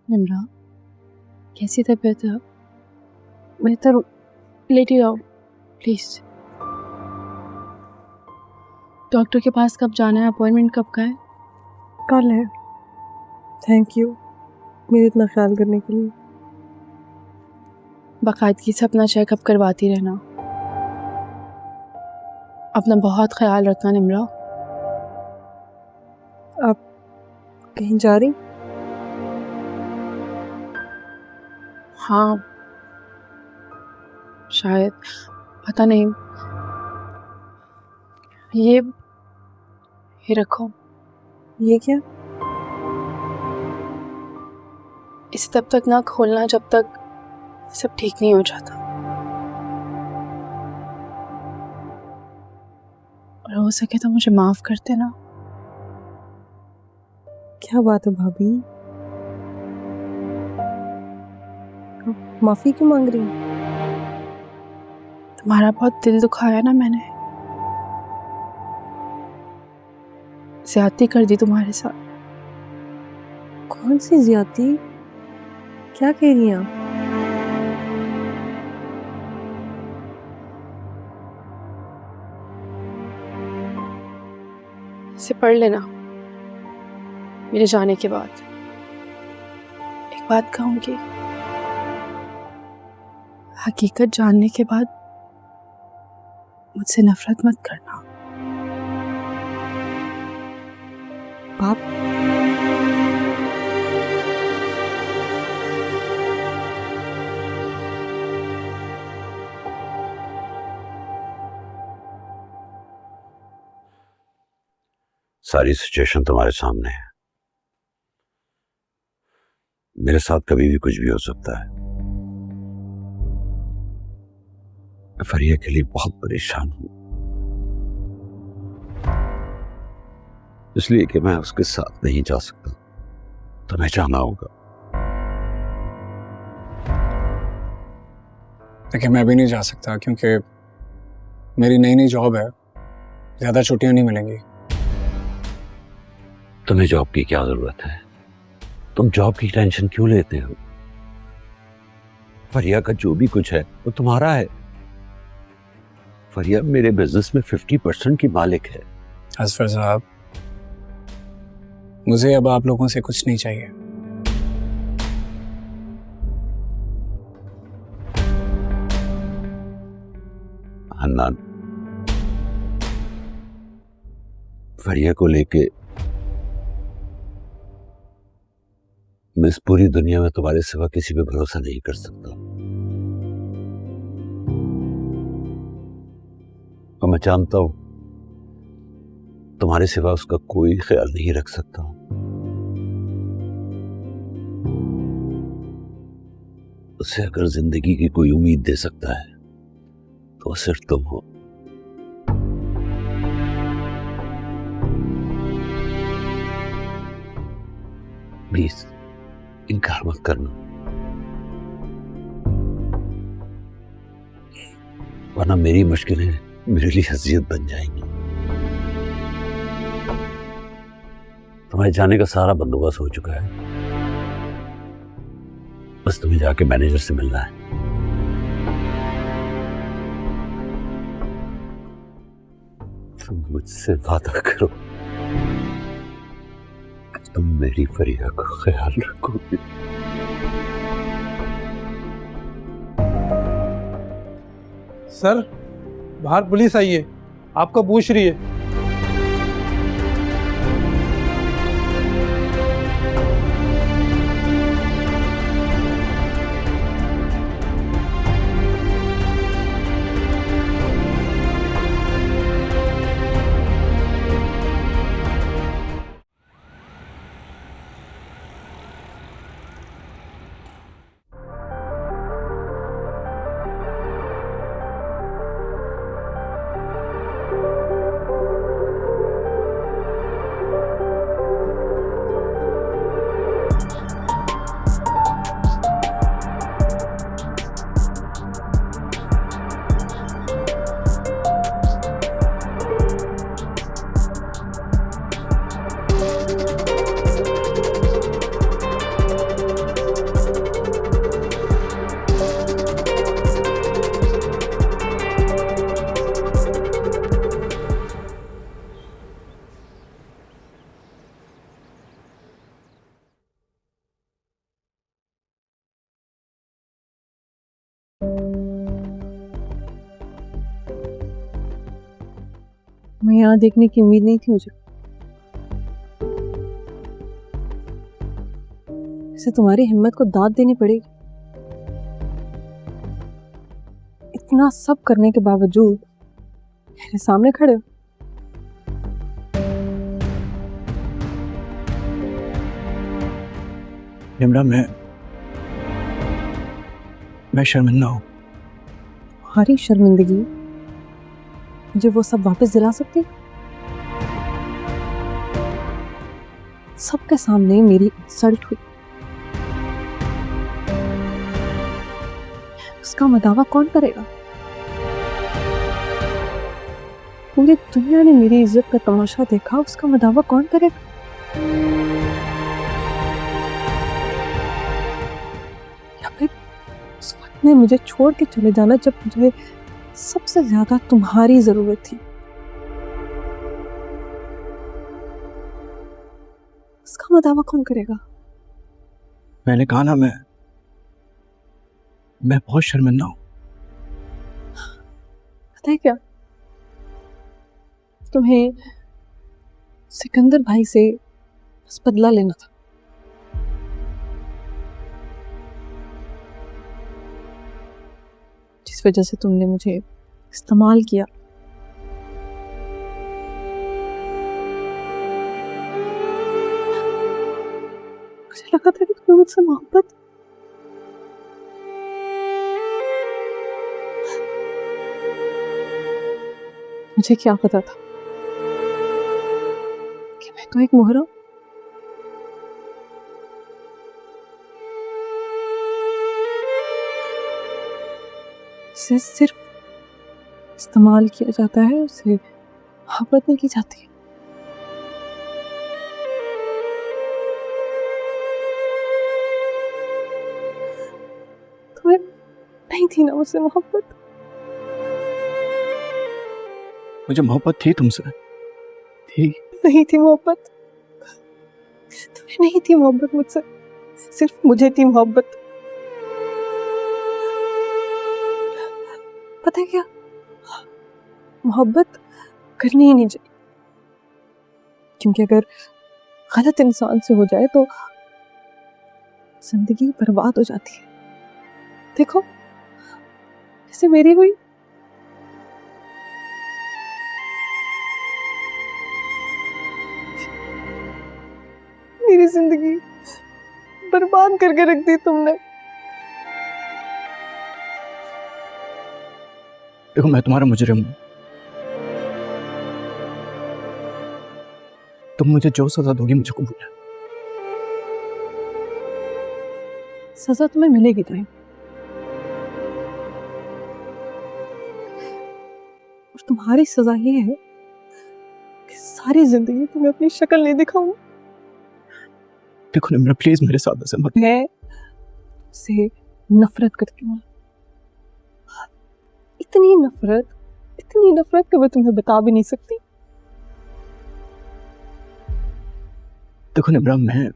निम्रा, कैसी तबीयत है? बेहतर लेटी रहो प्लीज। डॉक्टर के पास कब जाना है? अपॉइंटमेंट कब का है? कल है। थैंक यू मेरे इतना ख्याल करने के लिए। बाकायदगी से अपना चेकअप करवाती रहना। अपना बहुत ख्याल रखना निम्रा। आप कहीं जा रही? हाँ शायद, पता नहीं। ये रखो। ये क्या? इसे तब तक ना खोलना जब तक सब ठीक नहीं हो जाता। और हो सके तो मुझे माफ कर देना। क्या बात है भाभी, माफी क्यों मांग रही? तुम्हारा बहुत दिल दुखाया ना मैंने, ज्यादती कर दी तुम्हारे साथ। कौन सी ज्यादती? क्या कह रही हैं आप? इसे पढ़ लेना मेरे जाने के बाद। एक बात कहूंगी, हकीकत जानने के बाद मुझसे नफरत मत करना। आप सारी सिचुएशन तुम्हारे सामने है। मेरे साथ कभी भी कुछ भी हो सकता है। मैं फरिया के लिए बहुत परेशान हूं, इसलिए कि मैं उसके साथ नहीं जा सकता। तुम्हें जाना होगा। देखिए मैं भी नहीं जा सकता क्योंकि मेरी नई नई जॉब है, ज्यादा छुट्टियां नहीं मिलेंगी। तुम्हें जॉब की क्या जरूरत है? तुम जॉब की टेंशन क्यों लेते हो? फरिया का जो भी कुछ है वो तुम्हारा है। फरिया मेरे बिजनेस में 50% की मालिक है। असफर साहब, मुझे अब आप लोगों से कुछ नहीं चाहिए। हन्नान, फरिया को लेके मैं इस पूरी दुनिया में तुम्हारे सिवा किसी पे भरोसा नहीं कर सकता। और मैं जानता हूं तुम्हारे सिवा उसका कोई ख्याल नहीं रख सकता। उसे अगर जिंदगी की कोई उम्मीद दे सकता है तो सिर्फ तुम हो। प्लीज इनकार मत करना, वरना मेरी मुश्किलें मेरे लिए अज़ियत बन जाएंगी। तुम्हारे जाने का सारा बंदोबस्त हो चुका है, बस तुम्हें जाके मैनेजर से मिलना है। तुम मुझसे वादा करो कि तुम मेरी फरिया का ख्याल रखोगे। सर, बाहर पुलिस आई है, आपको पूछ रही है। तुम्हें यहाँ देखने की उम्मीद नहीं थी मुझे। इसे तुम्हारी हिम्मत को दाद देनी पड़ेगी। इतना सब करने के बावजूद मेरे सामने खड़े हो। निम्रा, मैं शर्मिंदा हूँ। तुम्हारी शर्मिंदगी मुझे वो सब वापस दिला सकती? सबके सामने मेरी इंसल्ट हुई, उसका मदावा कौन करेगा? पूरी दुनिया ने मेरी इज्जत का तमाशा देखा, उसका मदावा कौन करेगा? या फिर उस वक्त में मुझे छोड़ के चले जाना जब मुझे सबसे ज्यादा तुम्हारी जरूरत थी, उसका मदावा कौन करेगा? मैंने कहा ना, मैं बहुत शर्मिंदा हूँ। पता है क्या, तुम्हें सिकंदर भाई से बस बदला लेना था। जिस वजह से तुमने मुझे इस्तेमाल किया, मुझे लगा था कि तुम्हें मुझसे मोहब्बत। मुझे क्या पता था कि मैं तो एक मोहरा हूं। इसे सिर्फ इस्तेमाल किया जाता है, उसे मोहब्बत नहीं की जाती। तुम्हें नहीं थी ना मुझसे मोहब्बत? मुझे मोहब्बत थी तुमसे, थी। नहीं थी मोहब्बत, तुम्हें नहीं थी मोहब्बत मुझसे, सिर्फ मुझे थी मोहब्बत। पता है क्या, मोहब्बत करनी ही नहीं चाहिए, क्योंकि अगर गलत इंसान से हो जाए तो जिंदगी बर्बाद हो जाती है। देखो जैसे मेरी हुई। मेरी जिंदगी बर्बाद करके रख दी तुमने। देखो, मैं तुम्हारा मुजरिम हूं। तुम मुझे जो सजा दोगी मुझे कबूल है। सजा तुम्हें मिलेगी टाइम, और तुम्हारी सजा ये है कि सारी जिंदगी तुम्हें अपनी शक्ल नहीं दिखाऊं। देखो निम्रा, प्लीज मेरे साथ ऐसे मत। मैं से नफरत करती हूँ, इतनी नफरत कि मैं तुम्हें बता भी नहीं सकती। देखो निम्रा, मैं